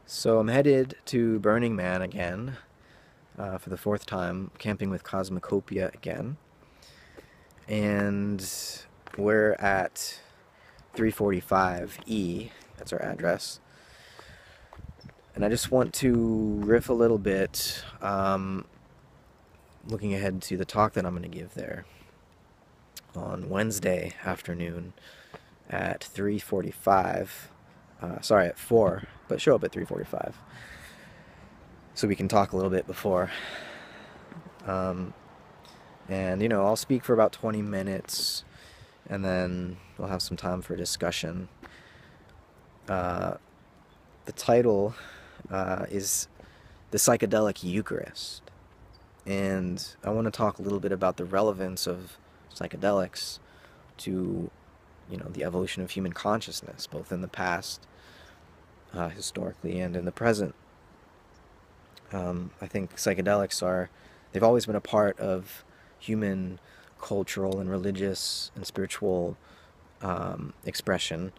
So I'm headed to Burning Man again for the fourth time, camping with Cosmicopia again. And we're at 345 E, that's our address. And I just want to riff a little bit, looking ahead to the talk that I'm going to give there on Wednesday afternoon at 3:45. Sorry, at 4, but show up at 3:45. So we can talk a little bit before. And, I'll speak for about 20 minutes, and then we'll have some time for discussion. The title is The Psychedelic Eucharist. And I want to talk a little bit about the relevance of psychedelics to, the evolution of human consciousness, both in the past, historically, and in the present. I think psychedelics they've always been a part of human cultural and religious and spiritual expression,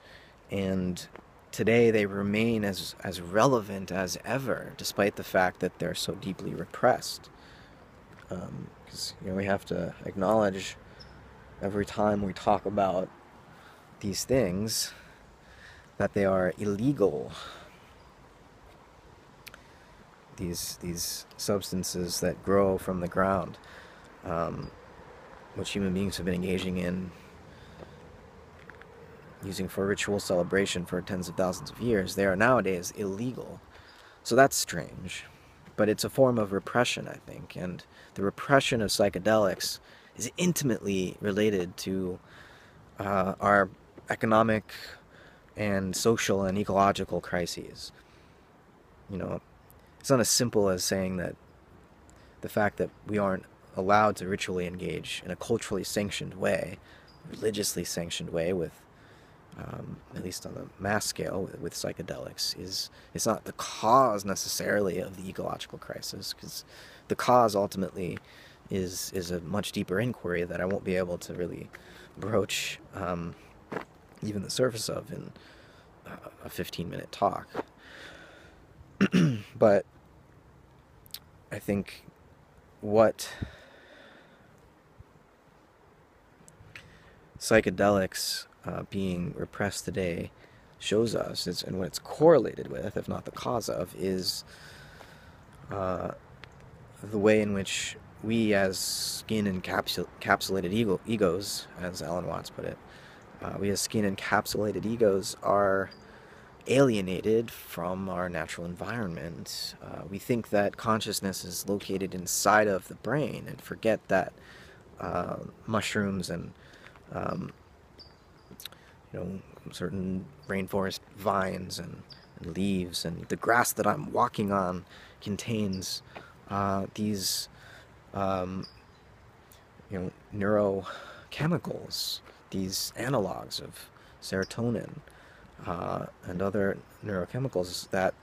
and today they remain as relevant as ever, despite the fact that they're so deeply repressed. Because we have to acknowledge every time we talk about these things that they are illegal. These substances that grow from the ground, which human beings have been engaging in, using for ritual celebration for tens of thousands of years, they are nowadays illegal. So that's strange. But it's a form of repression, I think, and the repression of psychedelics is intimately related to our economic and social and ecological crises. It's not as simple as saying that the fact that we aren't allowed to ritually engage in a culturally sanctioned way, religiously sanctioned way, with at least on the mass scale with psychedelics, it's not the cause necessarily of the ecological crisis, because the cause ultimately is a much deeper inquiry that I won't be able to really broach even the surface of in a 15-minute talk. But I think what psychedelics being repressed today shows us, and what it's correlated with, if not the cause of, is the way in which we, as skin-encapsulated egos, as Alan Watts put it, we as skin-encapsulated egos are alienated from our natural environment. We think that consciousness is located inside of the brain, and forget that mushrooms and certain rainforest vines and leaves and the grass that I'm walking on contains these neurochemicals, these analogs of serotonin and other neurochemicals that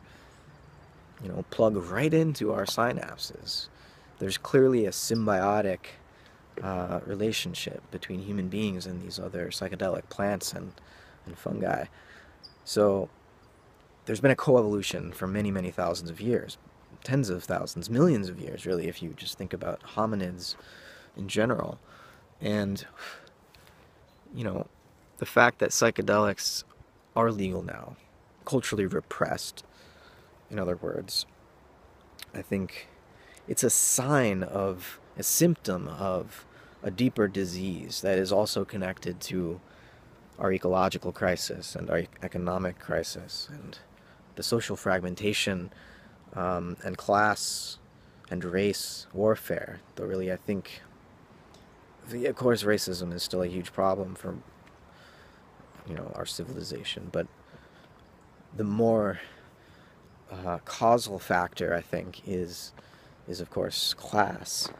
plug right into our synapses. There's clearly a symbiotic relationship between human beings and these other psychedelic plants and fungi. So there's been a coevolution for many, many thousands of years, tens of thousands, millions of years, really, if you just think about hominids in general. And the fact that psychedelics are legal now, culturally repressed, in other words, I think it's a symptom of a deeper disease that is also connected to our ecological crisis and our economic crisis and the social fragmentation and class and race warfare. Though really, I think, of course, racism is still a huge problem for our civilization, but the more causal factor, I think, is of course class.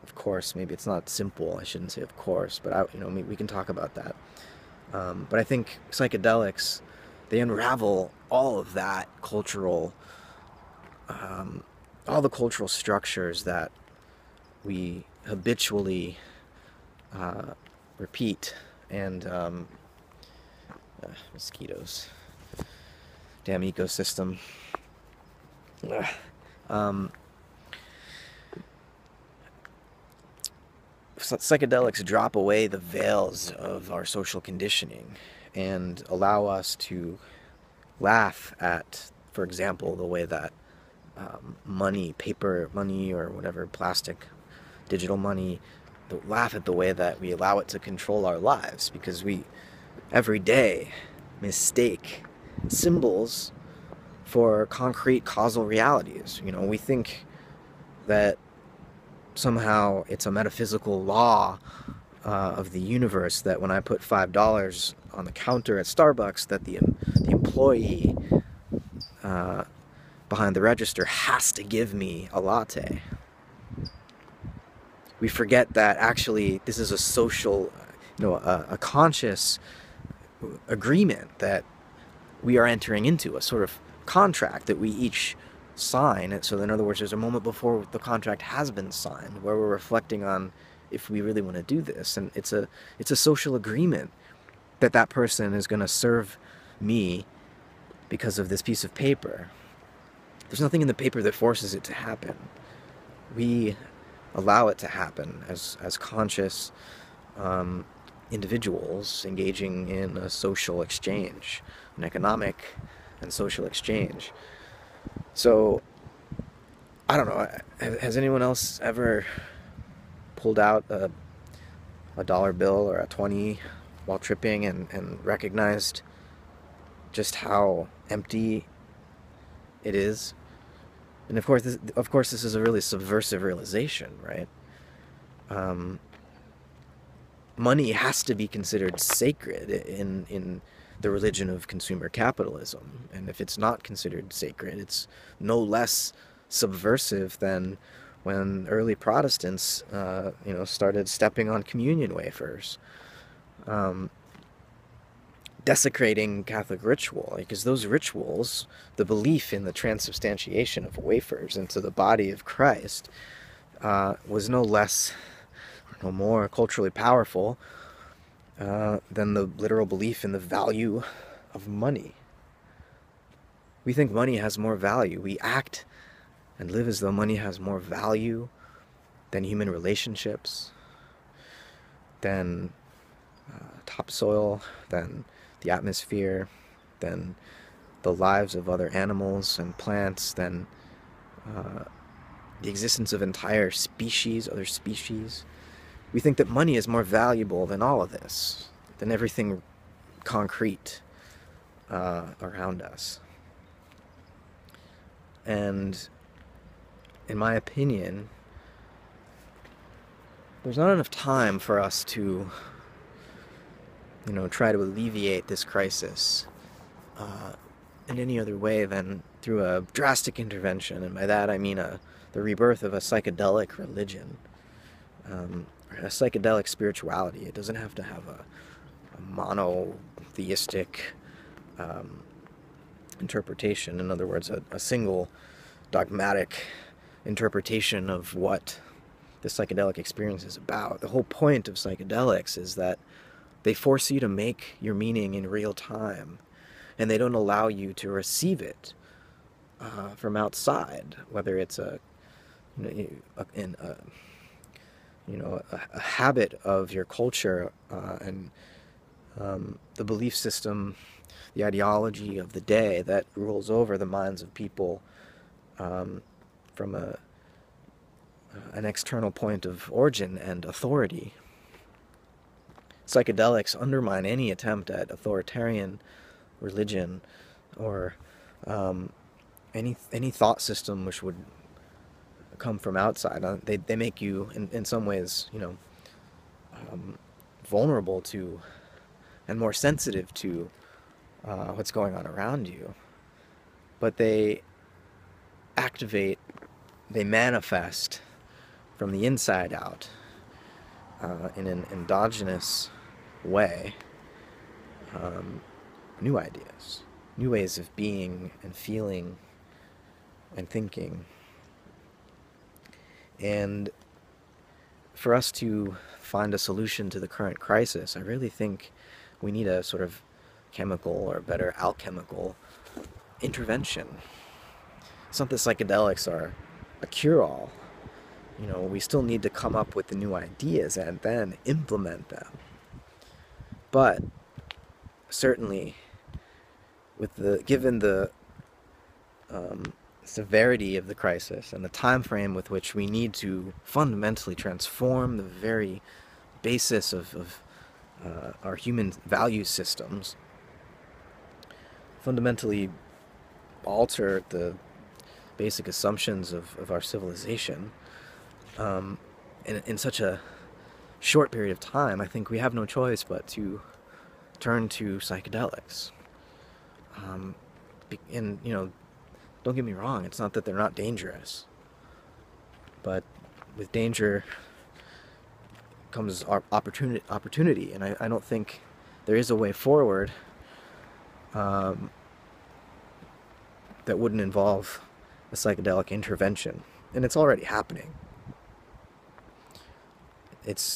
Of course, maybe it's not simple. I shouldn't say of course, but we can talk about that. But I think psychedelics, they unravel all of that cultural, all the cultural structures that we habitually repeat. And mosquitoes, damn ecosystem. um, psychedelics drop away the veils of our social conditioning and allow us to laugh at, for example, the way that money, paper money or whatever, plastic, digital money, laugh at the way that we allow it to control our lives, because we every day mistake symbols for concrete causal realities. You know, we think that somehow it's a metaphysical law of the universe that when I put $5 on the counter at Starbucks, that the employee behind the register has to give me a latte. We forget that actually this is a social, a conscious agreement that we are entering into, a sort of contract that we each sign. And so in other words, there's a moment before the contract has been signed where we're reflecting on if we really want to do this. And it's a social agreement that that person is going to serve me because of this piece of paper. There's nothing in the paper that forces it to happen. We allow it to happen as conscious individuals engaging in a social exchange, an economic and social exchange. So, I don't know, has anyone else ever pulled out a dollar bill or a 20 while tripping and recognized just how empty it is? And of course, this is a really subversive realization, right? Money has to be considered sacred in the religion of consumer capitalism, and if it's not considered sacred, it's no less subversive than when early Protestants, started stepping on communion wafers, desecrating Catholic ritual, because those rituals, the belief in the transubstantiation of wafers into the body of Christ, was no less or no more culturally powerful than the literal belief in the value of money. We think money has more value. We act and live as though money has more value than human relationships, than topsoil, than the atmosphere, than the lives of other animals and plants, than the existence of entire species, other species. We think that money is more valuable than all of this, than everything concrete around us. And in my opinion, there's not enough time for us to try to alleviate this crisis in any other way than through a drastic intervention. And by that I mean the rebirth of a psychedelic religion, a psychedelic spirituality. It doesn't have to have a monotheistic interpretation. In other words, a single dogmatic interpretation of what the psychedelic experience is about. The whole point of psychedelics is that they force you to make your meaning in real time, and they don't allow you to receive it from outside, whether it's a habit of your culture and the belief system, the ideology of the day that rules over the minds of people from an external point of origin and authority. Psychedelics undermine any attempt at authoritarian religion or any thought system which would come from outside. They make you, in some ways, vulnerable to and more sensitive to what's going on around you. But they activate, they manifest from the inside out in an endogenous way, new ideas, new ways of being and feeling and thinking. And for us to find a solution to the current crisis, I really think we need a sort of chemical, or better, alchemical intervention. It's not that psychedelics are a cure-all. You know, we still need to come up with the new ideas and then implement them. But certainly, given the severity of the crisis and the time frame with which we need to fundamentally transform the very basis of our human value systems, fundamentally alter the basic assumptions of our civilization, in such a short period of time, I think we have no choice but to turn to psychedelics. And, you know, don't get me wrong, it's not that they're not dangerous, but with danger comes our opportunity, and I don't think there is a way forward that wouldn't involve a psychedelic intervention, and it's already happening.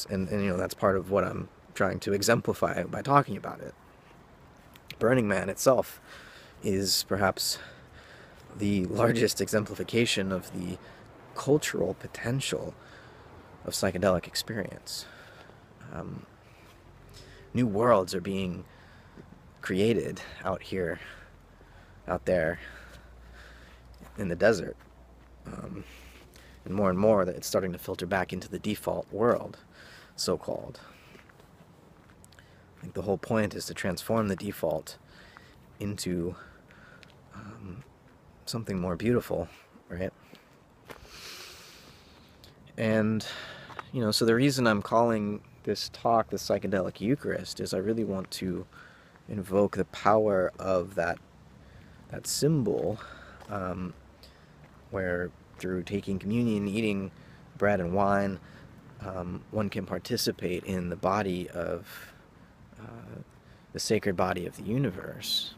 And you know, that's part of what I'm trying to exemplify by talking about it. Burning Man itself is perhaps the largest exemplification of the cultural potential of psychedelic experience. New worlds are being created out there in the desert. And more that it's starting to filter back into the default world, so-called. I think the whole point is to transform the default into something more beautiful, right? And, you know, so the reason I'm calling this talk the Psychedelic Eucharist is I really want to invoke the power of that symbol, where through taking communion, eating bread and wine, one can participate in the body of the sacred body of the universe.